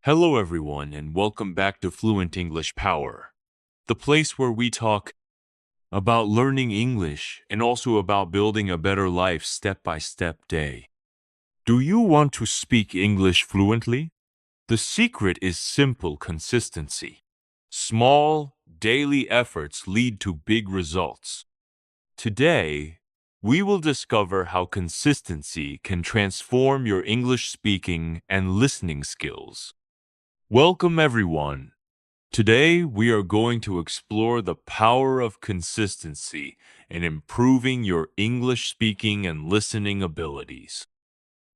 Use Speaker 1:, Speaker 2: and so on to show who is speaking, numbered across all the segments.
Speaker 1: Hello everyone and welcome back to Fluent English Power, the place where we talk about learning English and also about building a better life step-by-step day. Do you want to speak English fluently? The secret is simple consistency. Small, daily efforts lead to big results. Today, we will discover how consistency can transform your English speaking and listening skills. Welcome everyone. Today, we are going to explore the power of consistency in improving your English speaking and listening abilities.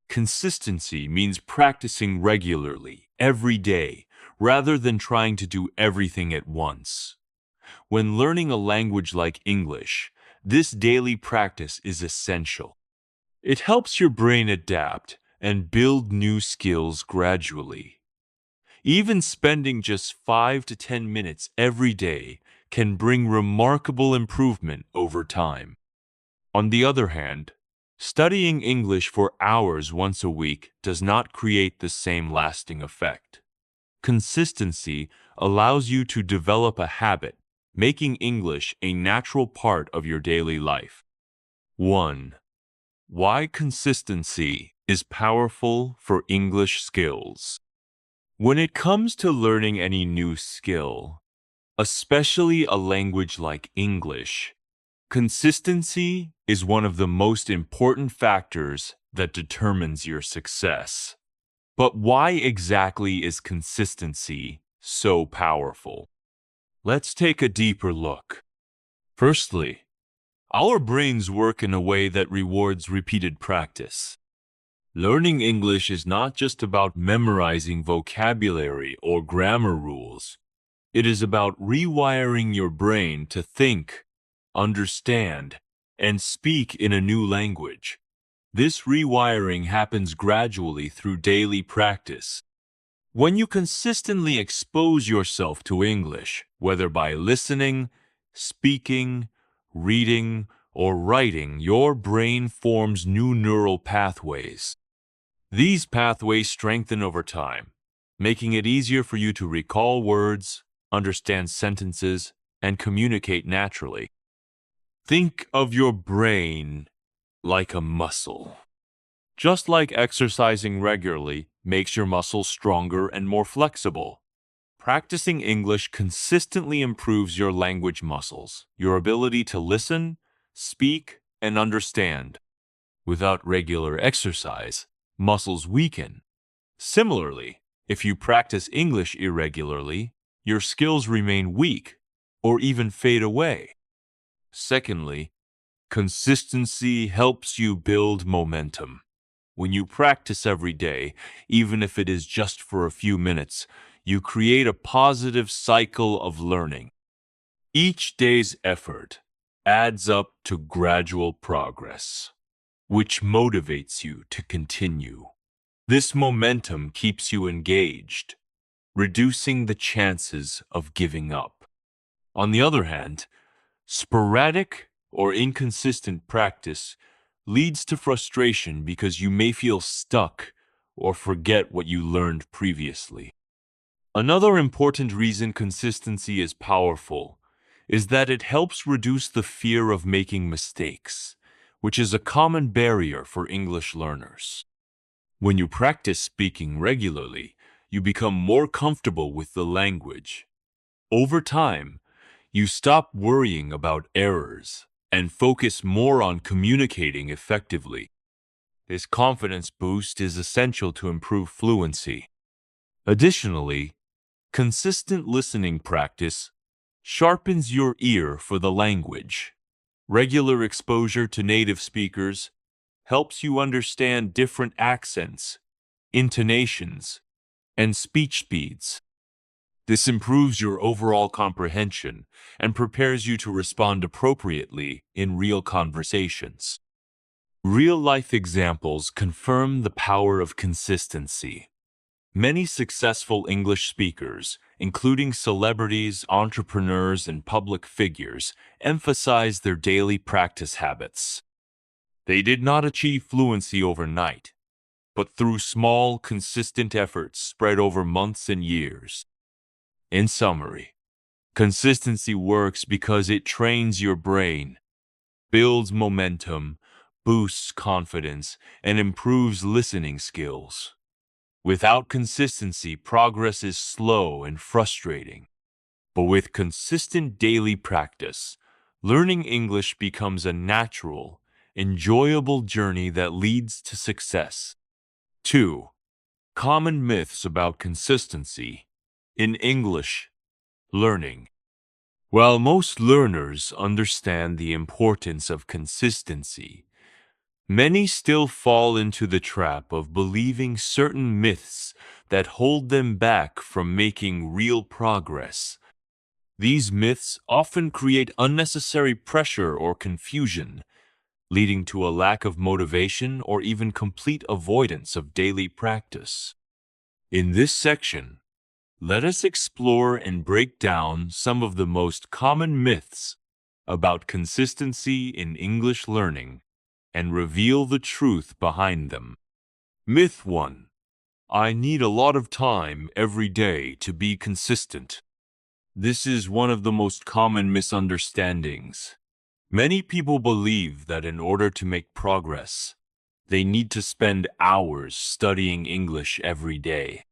Speaker 1: Consistency means practicing regularly, every day, rather than trying to do everything at once. When learning a language like English, this daily practice is essential. It helps your brain adapt and build new skills gradually. Even spending just 5 to 10 minutes every day can bring remarkable improvement over time. On the other hand, studying English for hours once a week does not create the same lasting effect. Consistency allows you to develop a habit, making English a natural part of your daily life. 1. Why consistency is powerful for English skills. When it comes to learning any new skill, especially a language like English, consistency is one of the most important factors that determines your success. But why exactly is consistency so powerful? Let's take a deeper look. Firstly, our brains work in a way that rewards repeated practice. Learning English is not just about memorizing vocabulary or grammar rules. It is about rewiring your brain to think, understand, and speak in a new language. This rewiring happens gradually through daily practice. When you consistently expose yourself to English, whether by listening, speaking, reading, or writing, your brain forms new neural pathways. These pathways strengthen over time, making it easier for you to recall words, understand sentences, and communicate naturally. Think of your brain like a muscle. Just like exercising regularly makes your muscles stronger and more flexible, practicing English consistently improves your language muscles, your ability to listen, speak, and understand. Without regular exercise, muscles weaken. Similarly, if you practice English irregularly, your skills remain weak or even fade away. Secondly, consistency helps you build momentum. When you practice every day, even if it is just for a few minutes, you create a positive cycle of learning. Each day's effort adds up to gradual progress, which motivates you to continue. This momentum keeps you engaged, reducing the chances of giving up. On the other hand, sporadic or inconsistent practice leads to frustration because you may feel stuck or forget what you learned previously. Another important reason consistency is powerful is that it helps reduce the fear of making mistakes, which is a common barrier for English learners. When you practice speaking regularly, you become more comfortable with the language. Over time, you stop worrying about errors and focus more on communicating effectively. This confidence boost is essential to improve fluency. Additionally, consistent listening practice sharpens your ear for the language. Regular exposure to native speakers helps you understand different accents, intonations, and speech speeds. This improves your overall comprehension and prepares you to respond appropriately in real conversations. Real-life examples confirm the power of consistency. Many successful English speakers, including celebrities, entrepreneurs, and public figures, emphasize their daily practice habits. They did not achieve fluency overnight, but through small, consistent efforts spread over months and years. In summary, consistency works because it trains your brain, builds momentum, boosts confidence, and improves listening skills. Without consistency, progress is slow and frustrating. But with consistent daily practice, learning English becomes a natural, enjoyable journey that leads to success. 2. Common myths about consistency in English learning. While most learners understand the importance of consistency, many still fall into the trap of believing certain myths that hold them back from making real progress. These myths often create unnecessary pressure or confusion, leading to a lack of motivation or even complete avoidance of daily practice. In this section, let us explore and break down some of the most common myths about consistency in English learning and reveal the truth behind them. Myth 1. I need a lot of time every day to be consistent. This is one of the most common misunderstandings. Many people believe that in order to make progress, they need to spend hours studying English every day.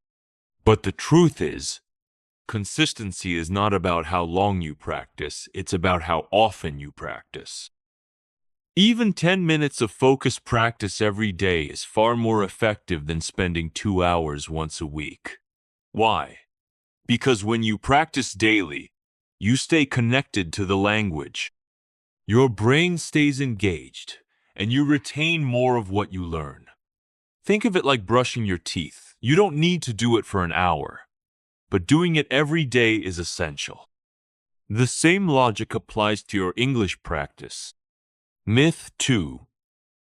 Speaker 1: But the truth is, consistency is not about how long you practice, it's about how often you practice. Even 10 minutes of focused practice every day is far more effective than spending 2 hours once a week. Why? Because when you practice daily, you stay connected to the language. Your brain stays engaged, and you retain more of what you learn. Think of it like brushing your teeth. You don't need to do it for an hour, but doing it every day is essential. The same logic applies to your English practice. Myth 2.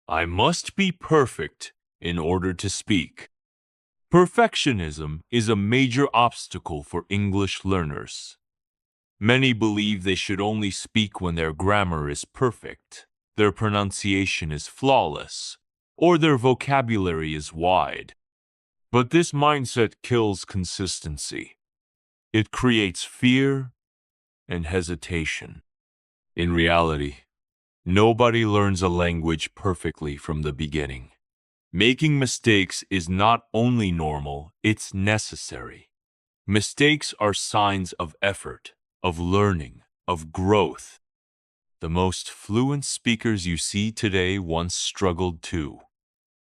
Speaker 1: I must be perfect in order to speak. Perfectionism is a major obstacle for English learners. Many believe they should only speak when their grammar is perfect, their pronunciation is flawless, or their vocabulary is wide. But this mindset kills consistency. It creates fear and hesitation. In reality, nobody learns a language perfectly from the beginning. Making mistakes is not only normal, it's necessary. Mistakes are signs of effort, of learning, of growth. The most fluent speakers you see today once struggled too.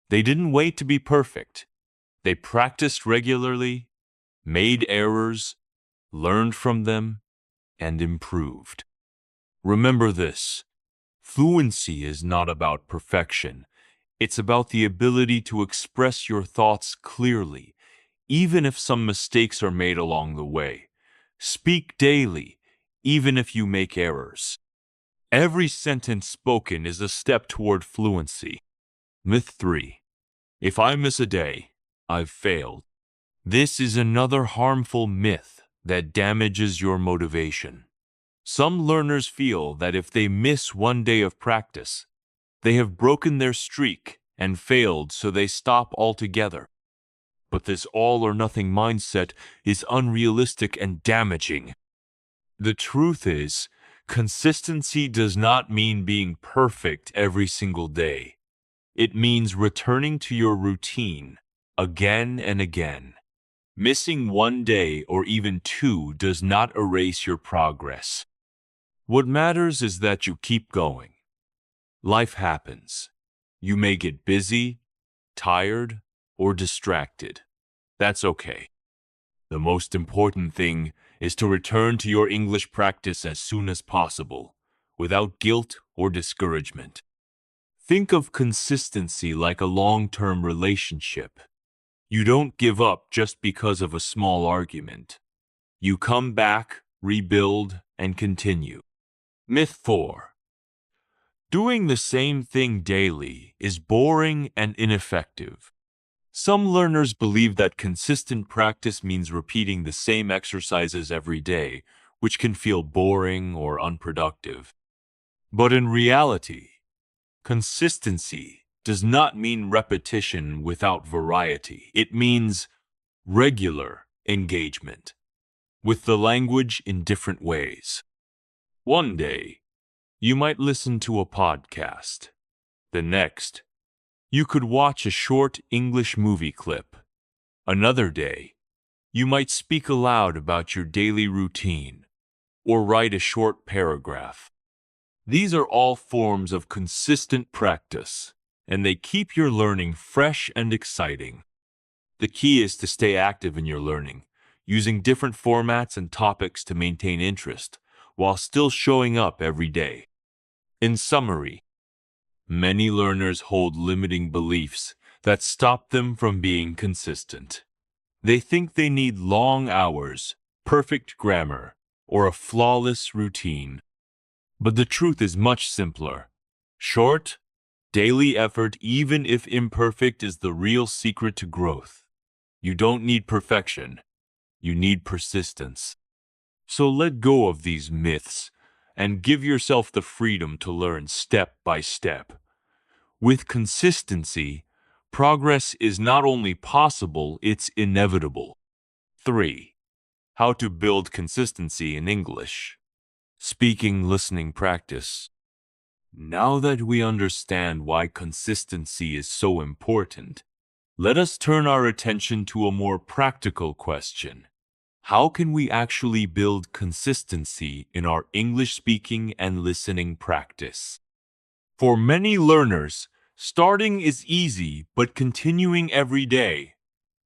Speaker 1: They didn't wait to be perfect. They practiced regularly, made errors, learned from them, and improved. Remember this: fluency is not about perfection. It's about the ability to express your thoughts clearly, even if some mistakes are made along the way. Speak daily, even if you make errors. Every sentence spoken is a step toward fluency. Myth 3. If I miss a day, I've failed. This is another harmful myth that damages your motivation. Some learners feel that if they miss one day of practice, they have broken their streak and failed, so they stop altogether. But this all-or-nothing mindset is unrealistic and damaging. The truth is, consistency does not mean being perfect every single day. It means returning to your routine again and again. Missing one day or even two does not erase your progress. What matters is that you keep going. Life happens. You may get busy, tired, or distracted. That's okay. The most important thing is to return to your English practice as soon as possible, without guilt or discouragement. Think of consistency like a long-term relationship. You don't give up just because of a small argument. You come back, rebuild, and continue. Myth 4. Doing the same thing daily is boring and ineffective. Some learners believe that consistent practice means repeating the same exercises every day, which can feel boring or unproductive. But in reality, Consistency does not mean repetition without variety. It means regular engagement with the language in different ways. One day, you might listen to a podcast. The next, you could watch a short English movie clip. Another day, you might speak aloud about your daily routine or write a short paragraph. These are all forms of consistent practice, and they keep your learning fresh and exciting. The key is to stay active in your learning, using different formats and topics to maintain interest, while still showing up every day. In summary, many learners hold limiting beliefs that stop them from being consistent. They think they need long hours, perfect grammar, or a flawless routine. But the truth is much simpler. Short, daily effort, even if imperfect, is the real secret to growth. You don't need perfection. You need persistence. So let go of these myths and give yourself the freedom to learn step by step. With consistency, progress is not only possible, it's inevitable. 3. How to build consistency in English. Speaking, listening, practice. Now that we understand why consistency is so important, let us turn our attention to a more practical question. How can we actually build consistency in our English speaking and listening practice? For many learners, starting is easy, but continuing every day,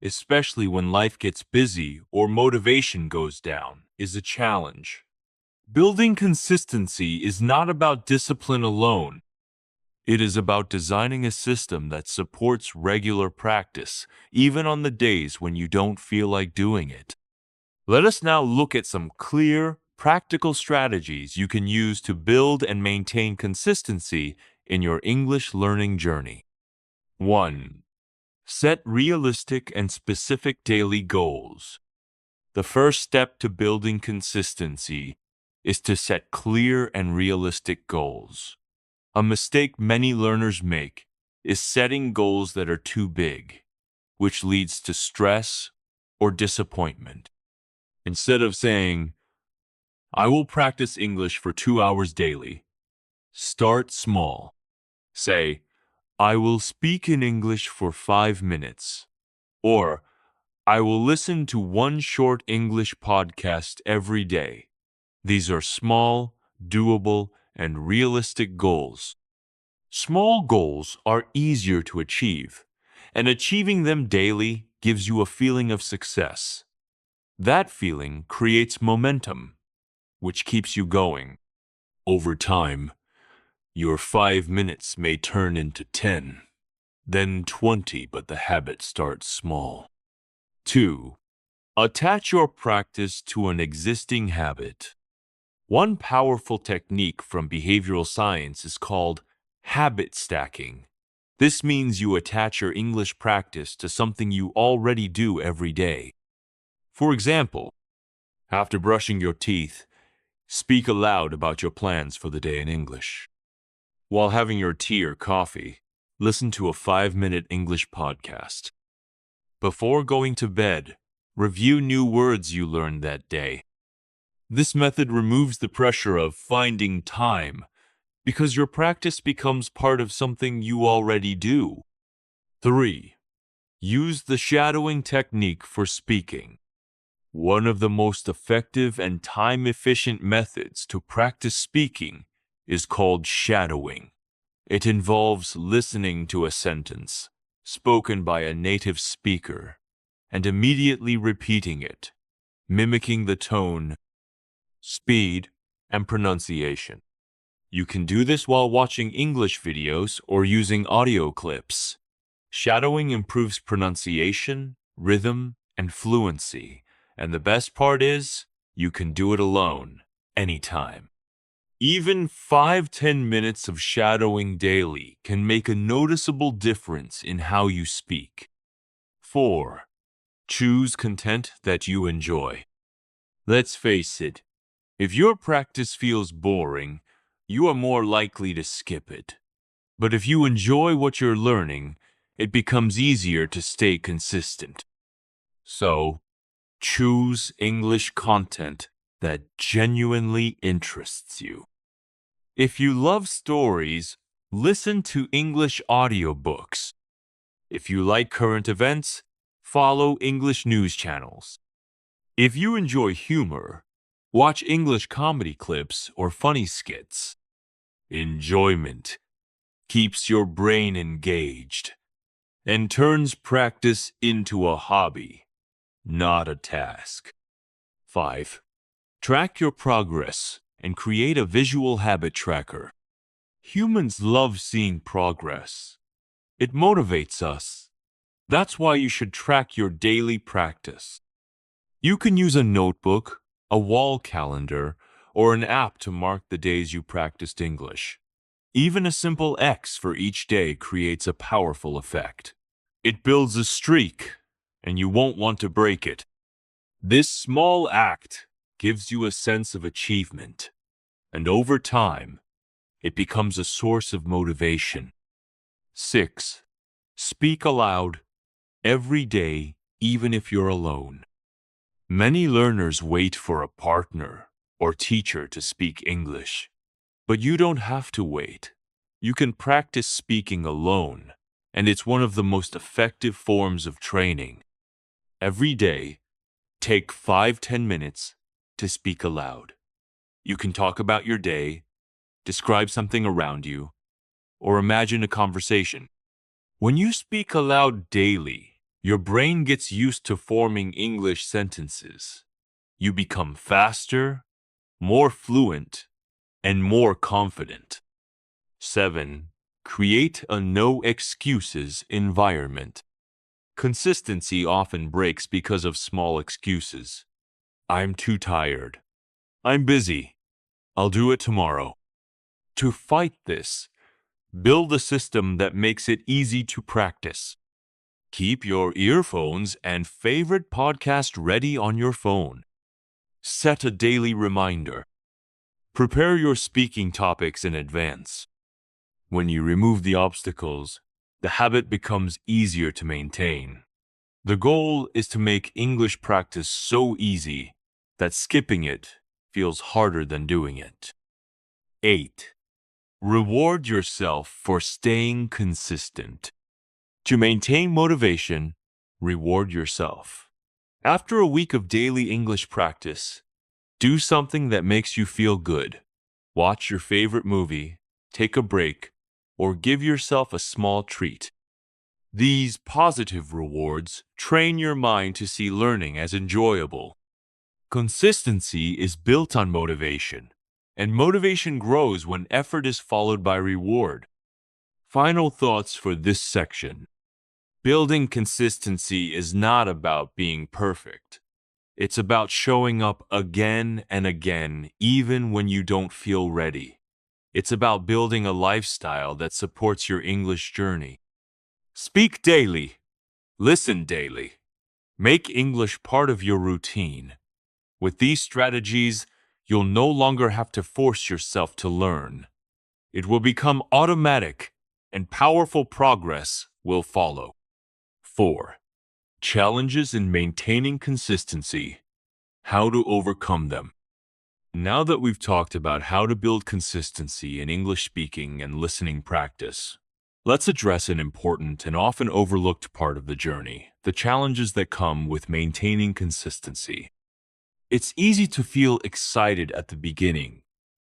Speaker 1: especially when life gets busy or motivation goes down, is a challenge. Building consistency is not about discipline alone. It is about designing a system that supports regular practice, even on the days when you don't feel like doing it. Let us now look at some clear, practical strategies you can use to build and maintain consistency in your English learning journey. 1. Set realistic and specific daily goals. The first step to building consistency is to set clear and realistic goals. A mistake many learners make is setting goals that are too big, which leads to stress or disappointment. Instead of saying, "I will practice English for 2 hours daily," start small. Say, "I will speak in English for 5 minutes," or "I will listen to one short English podcast every day." These are small, doable, and realistic goals. Small goals are easier to achieve, and achieving them daily gives you a feeling of success. That feeling creates momentum, which keeps you going. Over time, your 5 minutes may turn into 10, then 20, but the habit starts small. 2. Attach your practice to an existing habit. One powerful technique from behavioral science is called habit stacking. This means you attach your English practice to something you already do every day. For example, after brushing your teeth, speak aloud about your plans for the day in English. While having your tea or coffee, listen to a 5-minute English podcast. Before going to bed, review new words you learned that day. This method removes the pressure of finding time because your practice becomes part of something you already do. 3. Use the shadowing technique for speaking. One of the most effective and time-efficient methods to practice speaking is called shadowing. It involves listening to a sentence spoken by a native speaker and immediately repeating it, mimicking the tone, speed, and pronunciation. You can do this while watching English videos or using audio clips. Shadowing improves pronunciation, rhythm, and fluency. And the best part is, you can do it alone, anytime. Even 5-10 minutes of shadowing daily can make a noticeable difference in how you speak. 4. Choose content that you enjoy. Let's face it, if your practice feels boring, you are more likely to skip it. But if you enjoy what you're learning, it becomes easier to stay consistent. So, choose English content that genuinely interests you. If you love stories, listen to English audiobooks. If you like current events, follow English news channels. If you enjoy humor, watch English comedy clips or funny skits. Enjoyment keeps your brain engaged and turns practice into a hobby, not a task. 5. Track your progress and create a visual habit tracker. Humans love seeing progress. It motivates us. That's why you should track your daily practice. You can use a notebook, a wall calendar, or an app to mark the days you practiced English. Even a simple X for each day creates a powerful effect. It builds a streak, and you won't want to break it. This small act gives you a sense of achievement, and over time, it becomes a source of motivation. 6. Speak aloud every day, even if you're alone. Many learners wait for a partner or teacher to speak English, but you don't have to wait. You can practice speaking alone, and it's one of the most effective forms of training. Every day, take 5-10 minutes to speak aloud. You can talk about your day, describe something around you, or imagine a conversation. When you speak aloud daily, your brain gets used to forming English sentences. You become faster, more fluent, and more confident. 7. Create a no excuses environment. Consistency often breaks because of small excuses. I'm too tired. I'm busy. I'll do it tomorrow. To fight this, build a system that makes it easy to practice. Keep your earphones and favorite podcast ready on your phone. Set a daily reminder. Prepare your speaking topics in advance. When you remove the obstacles, the habit becomes easier to maintain. The goal is to make English practice so easy that skipping it feels harder than doing it. 8. Reward yourself for staying consistent. To maintain motivation, reward yourself. After a week of daily English practice, do something that makes you feel good. Watch your favorite movie, take a break, or give yourself a small treat. These positive rewards train your mind to see learning as enjoyable. Consistency is built on motivation, and motivation grows when effort is followed by reward. Final thoughts for this section. Building consistency is not about being perfect. It's about showing up again and again, even when you don't feel ready. It's about building a lifestyle that supports your English journey. Speak daily. Listen daily. Make English part of your routine. With these strategies, you'll no longer have to force yourself to learn. It will become automatic, and powerful progress will follow. 4. Challenges in maintaining consistency. How to overcome them. Now that we've talked about how to build consistency in English speaking and listening practice, let's address an important and often overlooked part of the journey, the challenges that come with maintaining consistency. It's easy to feel excited at the beginning,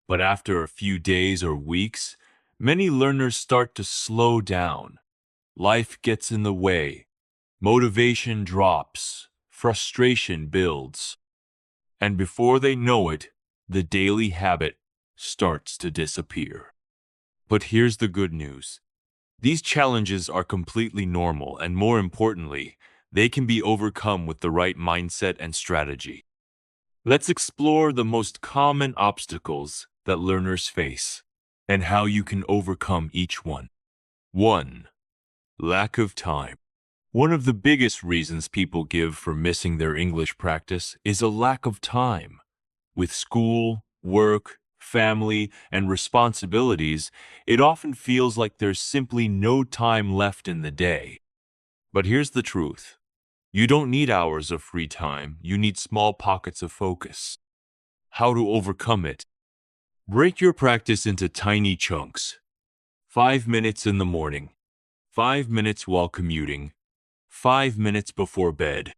Speaker 1: but after a few days or weeks, many learners start to slow down. Life gets in the way. Motivation drops, frustration builds, and before they know it, the daily habit starts to disappear. But here's the good news. These challenges are completely normal, and more importantly, they can be overcome with the right mindset and strategy. Let's explore the most common obstacles that learners face and how you can overcome each one. 1. Lack of time. One of the biggest reasons people give for missing their English practice is a lack of time. With school, work, family, and responsibilities, it often feels like there's simply no time left in the day. But here's the truth. You don't need hours of free time. You need small pockets of focus. How to overcome it? Break your practice into tiny chunks. 5 minutes in the morning, 5 minutes while commuting, 5 minutes before bed.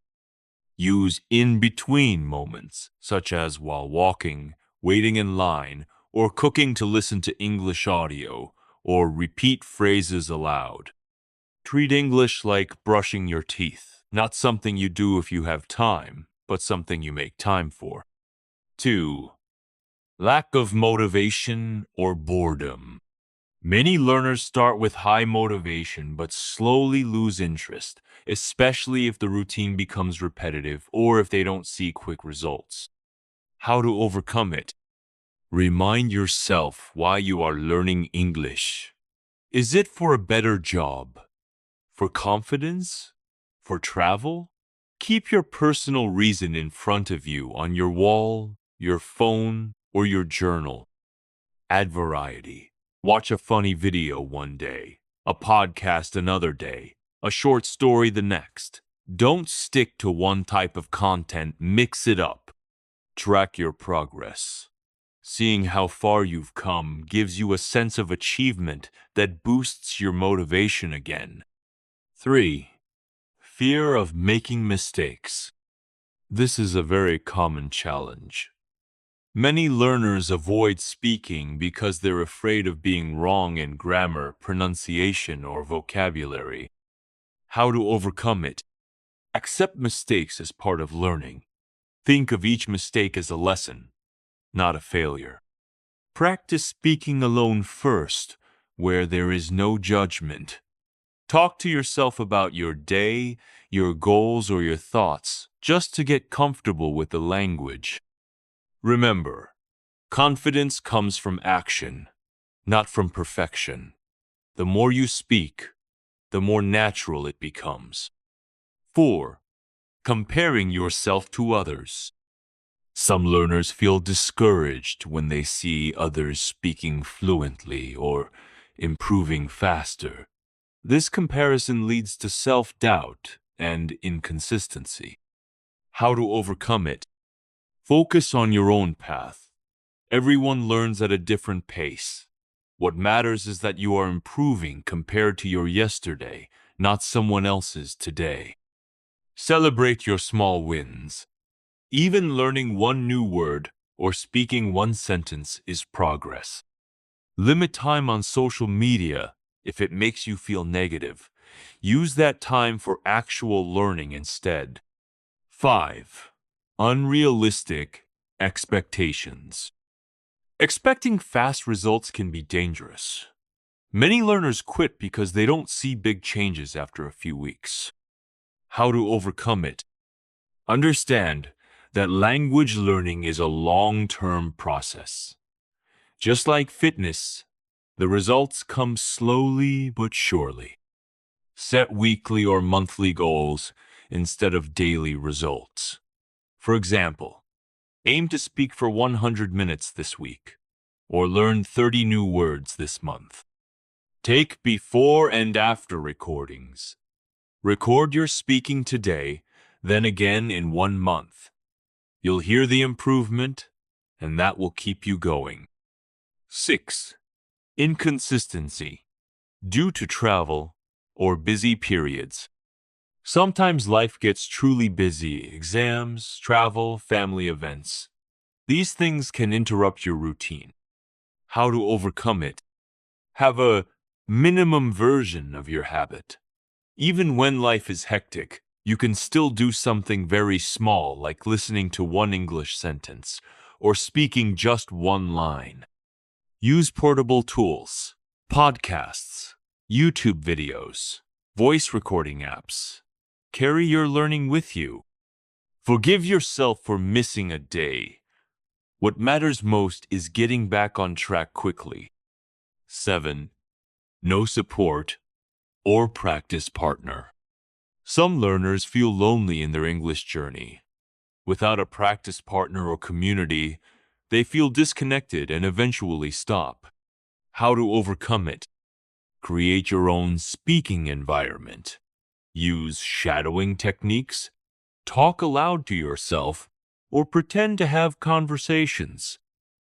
Speaker 1: Use in-between moments, such as while walking, waiting in line, or cooking to listen to English audio, or repeat phrases aloud. Treat English like brushing your teeth, not something you do if you have time, but something you make time for. 2. Lack of motivation or boredom. Many learners start with high motivation but slowly lose interest, especially if the routine becomes repetitive or if they don't see quick results. How to overcome it? Remind yourself why you are learning English. Is it for a better job? For confidence? For travel? Keep your personal reason in front of you on your wall, your phone, or your journal. Add variety. Watch a funny video one day, a podcast another day, a short story the next. Don't stick to one type of content, mix it up. Track your progress. Seeing how far you've come gives you a sense of achievement that boosts your motivation again. 3. Fear of making mistakes. This is a very common challenge. Many learners avoid speaking because they're afraid of being wrong in grammar, pronunciation, or vocabulary. How to overcome it? Accept mistakes as part of learning. Think of each mistake as a lesson, not a failure. Practice speaking alone first, where there is no judgment. Talk to yourself about your day, your goals, or your thoughts, just to get comfortable with the language. Remember, confidence comes from action, not from perfection. The more you speak, the more natural it becomes. 4. Comparing yourself to others. Some learners feel discouraged when they see others speaking fluently or improving faster. This comparison leads to self-doubt and inconsistency. How to overcome it? Focus on your own path. Everyone learns at a different pace. What matters is that you are improving compared to your yesterday, not someone else's today. Celebrate your small wins. Even learning one new word or speaking one sentence is progress. Limit time on social media if it makes you feel negative. Use that time for actual learning instead. 5. Unrealistic expectations. Expecting fast results can be dangerous. Many learners quit because they don't see big changes after a few weeks. How to overcome it? Understand that language learning is a long-term process. Just like fitness, the results come slowly but surely. Set weekly or monthly goals instead of daily results. For example, aim to speak for 100 minutes this week, or learn 30 new words this month. Take before and after recordings. Record your speaking today, then again in 1 month. You'll hear the improvement, and that will keep you going. 6. Inconsistency. Due to travel or busy periods. Sometimes life gets truly busy, exams, travel, family events. These things can interrupt your routine. How to overcome it? Have a minimum version of your habit. Even when life is hectic, you can still do something very small like listening to one English sentence or speaking just one line. Use portable tools, podcasts, YouTube videos, voice recording apps. Carry your learning with you. Forgive yourself for missing a day. What matters most is getting back on track quickly. 7. No support or practice partner. Some learners feel lonely in their English journey. Without a practice partner or community, They feel disconnected and eventually stop. How to overcome it? Create your own speaking environment. Use shadowing techniques. Talk aloud to yourself, or pretend to have conversations.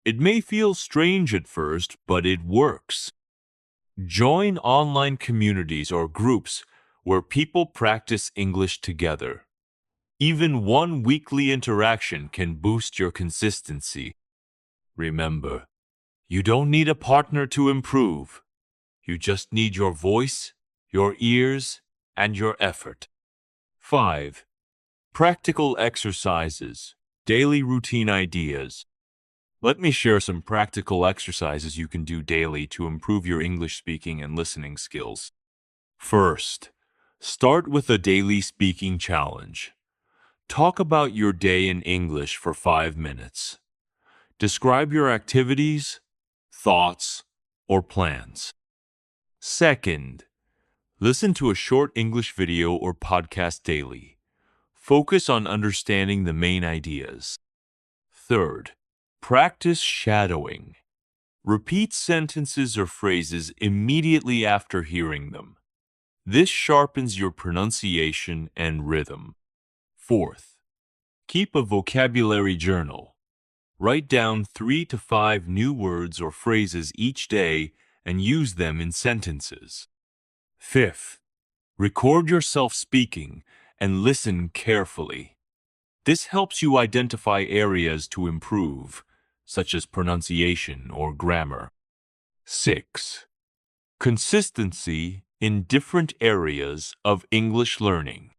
Speaker 1: It may feel strange at first, but it works. Join online communities or groups where people practice English together. Even one weekly interaction can boost your consistency. Remember, you don't need a partner to improve. You just need your voice, your ears, and your effort. 5. Practical exercises, daily routine ideas. Let me share some practical exercises you can do daily to improve your English speaking and listening skills. First, start with a daily speaking challenge. Talk about your day in English for 5 minutes. Describe your activities, thoughts, or plans. Second, listen to a short English video or podcast daily. Focus on understanding the main ideas. Third, practice shadowing. Repeat sentences or phrases immediately after hearing them. This sharpens your pronunciation and rhythm. Fourth, keep a vocabulary journal. Write down 3 to 5 new words or phrases each day and use them in sentences. Fifth, record yourself speaking and listen carefully. This helps you identify areas to improve, such as pronunciation or grammar. 6. Consistency in different areas of English learning.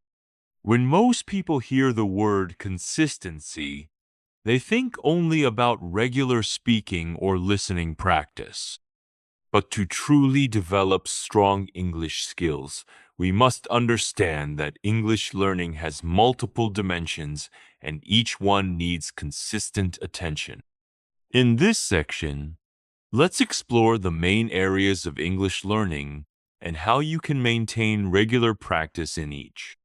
Speaker 1: When most people hear the word consistency, they think only about regular speaking or listening practice. But to truly develop strong English skills, we must understand that English learning has multiple dimensions and each one needs consistent attention. In this section, let's explore the main areas of English learning and how you can maintain regular practice in each.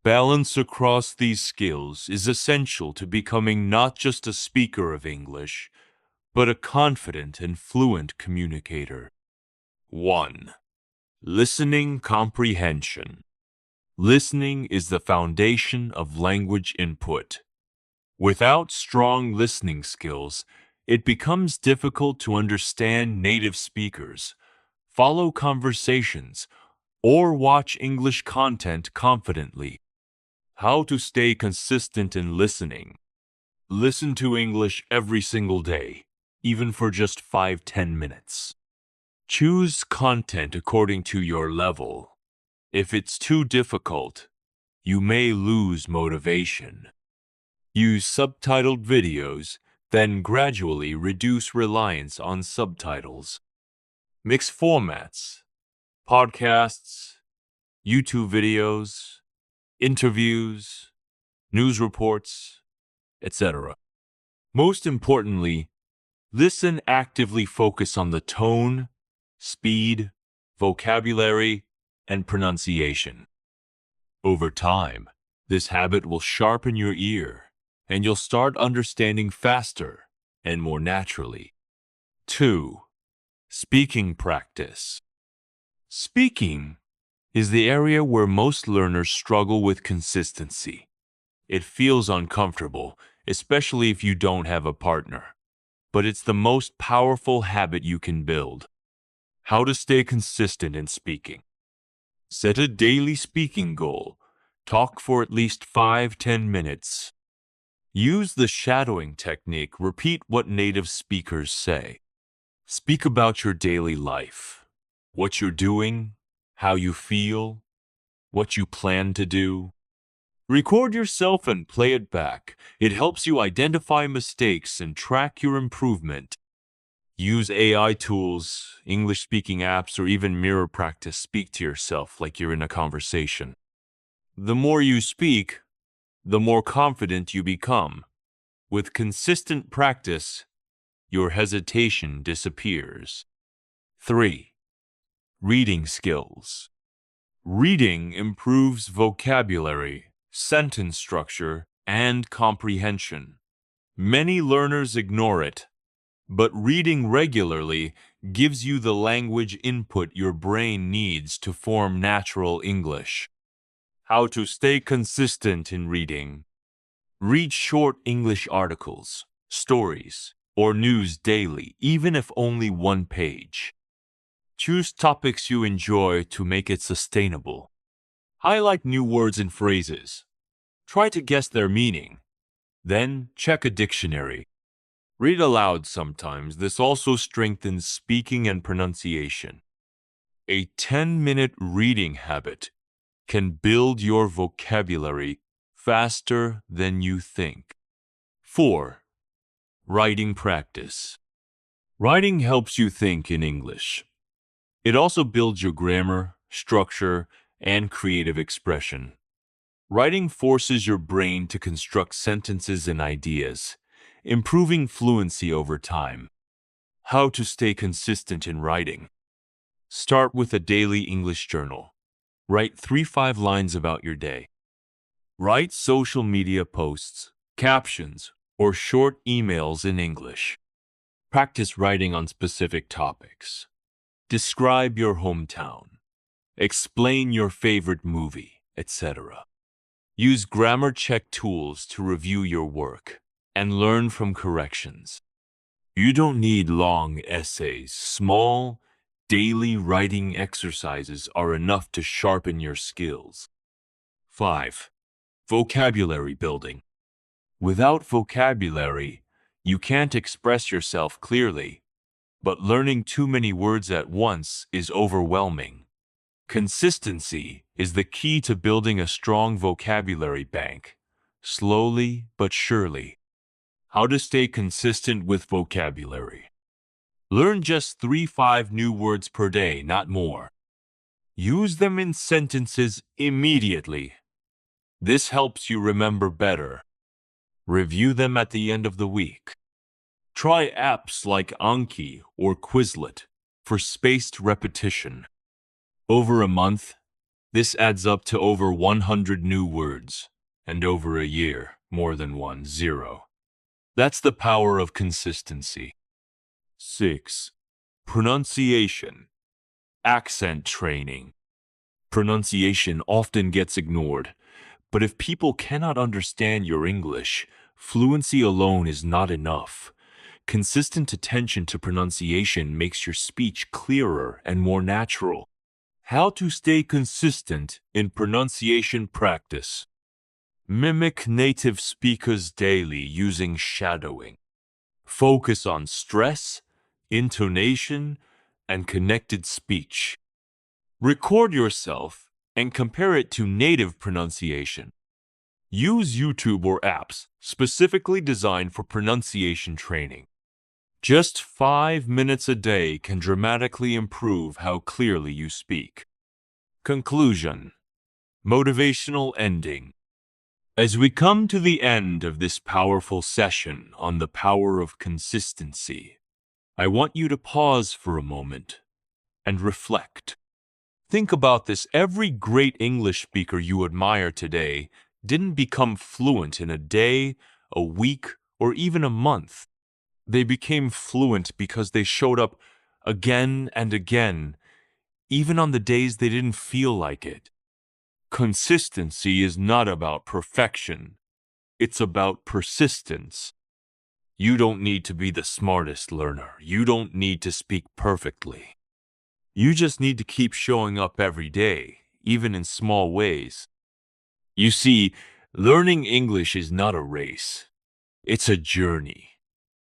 Speaker 1: Balance across these skills is essential to becoming not just a speaker of English, but a confident and fluent communicator. 1. Listening comprehension. Listening is the foundation of language input. Without strong listening skills, it becomes difficult to understand native speakers, follow conversations, or watch English content confidently. How to stay consistent in listening. Listen to English every single day, even for just 5-10 minutes. Choose content according to your level. If it's too difficult, you may lose motivation. Use subtitled videos, then gradually reduce reliance on subtitles. Mix formats, podcasts, YouTube videos, interviews, news reports, etc. Most importantly, listen actively, focus on the tone, speed, vocabulary, and pronunciation. Over time, this habit will sharpen your ear, and you'll start understanding faster and more naturally. 2. Speaking practice. Speaking is the area where most learners struggle with consistency. It feels uncomfortable, especially if you don't have a partner. But it's the most powerful habit you can build. How to stay consistent in speaking. Set a daily speaking goal. Talk for at least 5-10 minutes. Use the shadowing technique. Repeat what native speakers say. Speak about your daily life, what you're doing, how you feel, what you plan to do. Record yourself and play it back. It helps you identify mistakes and track your improvement. Use AI tools, English-speaking apps, or even mirror practice. Speak to yourself like you're in a conversation. The more you speak, the more confident you become. With consistent practice, your hesitation disappears. 3. Reading skills. Reading improves vocabulary, sentence structure, and comprehension. Many learners ignore it, but reading regularly gives you the language input your brain needs to form natural English. How to stay consistent in reading. Read short English articles, stories, or news daily, even if only one page. Choose topics you enjoy to make it sustainable. Highlight new words and phrases. Try to guess their meaning. Then check a dictionary. Read aloud sometimes. This also strengthens speaking and pronunciation. A 10-minute reading habit can build your vocabulary faster than you think. 4. Writing practice. Writing helps you think in English. It also builds your grammar, structure, and creative expression. Writing forces your brain to construct sentences and ideas, improving fluency over time. How to stay consistent in writing. Start with a daily English journal. Write 3-5 lines about your day. Write social media posts, captions, or short emails in English. Practice writing on specific topics. Describe your hometown. Explain your favorite movie, etc. Use grammar check tools to review your work and learn from corrections. You don't need long essays. Small, daily writing exercises are enough to sharpen your skills. 5. Vocabulary building. Without vocabulary, you can't express yourself clearly, but learning too many words at once is overwhelming. Consistency is the key to building a strong vocabulary bank, slowly but surely. How to stay consistent with vocabulary. Learn just 3-5 new words per day, not more. Use them in sentences immediately. This helps you remember better. Review them at the end of the week. Try apps like Anki or Quizlet for spaced repetition. Over a month, this adds up to over 100 new words, and over a year, more than 10. That's the power of consistency. 6. Pronunciation. Accent training. Pronunciation often gets ignored, but if people cannot understand your English, fluency alone is not enough. Consistent attention to pronunciation makes your speech clearer and more natural. How to stay consistent in pronunciation practice. Mimic native speakers daily using shadowing. Focus on stress, intonation, and connected speech. Record yourself and compare it to native pronunciation. Use YouTube or apps specifically designed for pronunciation training. Just 5 minutes a day can dramatically improve how clearly you speak. Conclusion. Motivational ending. As we come to the end of this powerful session on the power of consistency, I want you to pause for a moment and reflect. Think about this. Every great English speaker you admire today didn't become fluent in a day, a week, or even a month. They became fluent because they showed up again and again, even on the days they didn't feel like it. Consistency is not about perfection. It's about persistence. You don't need to be the smartest learner. You don't need to speak perfectly. You just need to keep showing up every day, even in small ways. You see, learning English is not a race. It's a journey.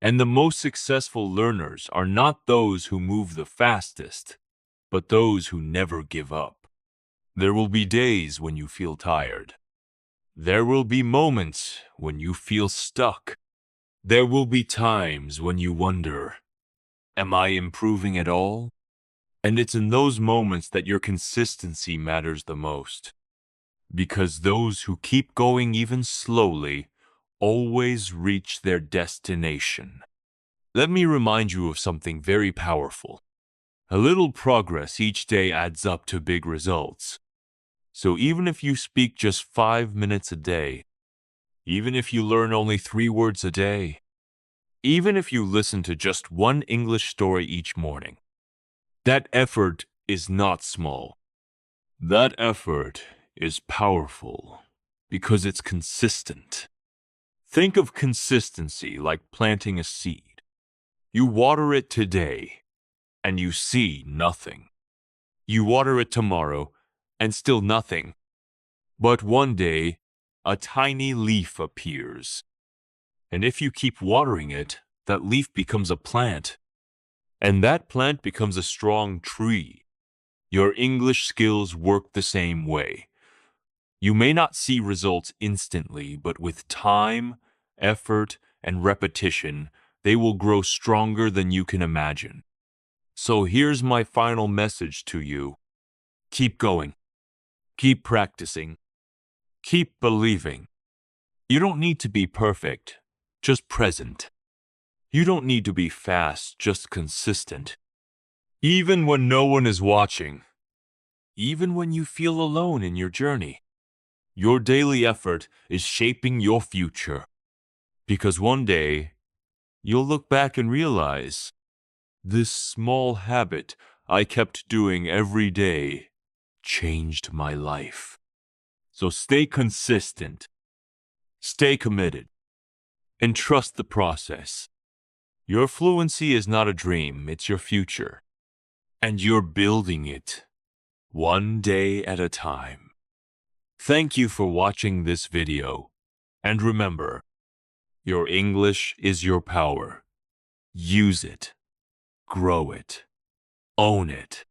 Speaker 1: And the most successful learners are not those who move the fastest, but those who never give up. There will be days when you feel tired. There will be moments when you feel stuck. There will be times when you wonder, am I improving at all? And it's in those moments that your consistency matters the most. Because those who keep going even slowly always reach their destination. Let me remind you of something very powerful. A little progress each day adds up to big results. So even if you speak just 5 minutes a day, Even if you learn only 3 words a day, even if you listen to just one English story each morning, that effort is not small. That effort is powerful because it's consistent. Think of consistency like planting a seed. You water it today, and you see nothing. You water it tomorrow, and still nothing. But one day, a tiny leaf appears. And if you keep watering it, that leaf becomes a plant. And that plant becomes a strong tree. Your English skills work the same way. You may not see results instantly, but with time, effort, and repetition, they will grow stronger than you can imagine. So here's my final message to you. Keep going. Keep practicing. Keep believing. You don't need to be perfect, just present. You don't need to be fast, just consistent. Even when no one is watching, even when you feel alone in your journey, your daily effort is shaping your future. Because one day, you'll look back and realize, this small habit I kept doing every day changed my life. So stay consistent, stay committed, and trust the process. Your fluency is not a dream, it's your future. And you're building it, one day at a time. Thank you for watching this video. And remember, your English is your power. Use it, grow it, own it.